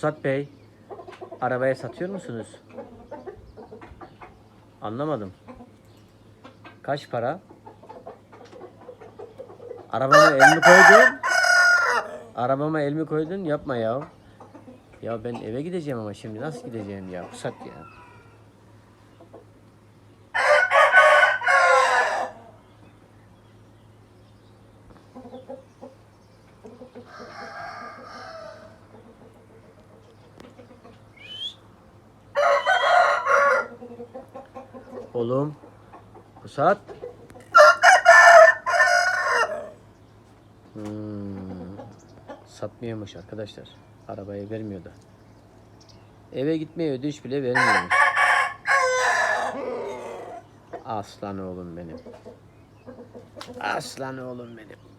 Pusat Bey, arabaya satıyor musunuz? Anlamadım. Kaç para? Arabama el mi koydun? Arabama el mi koydun? Yapma ya. Ya ben eve gideceğim ama şimdi nasıl gideceğim ya? Pusat ya. Oğlum. Pusat. Satmıyormuş arkadaşlar. Arabayı vermiyordu. Eve gitmeye ödünç bile vermiyormuş. Aslan oğlum benim. Aslan oğlum benim.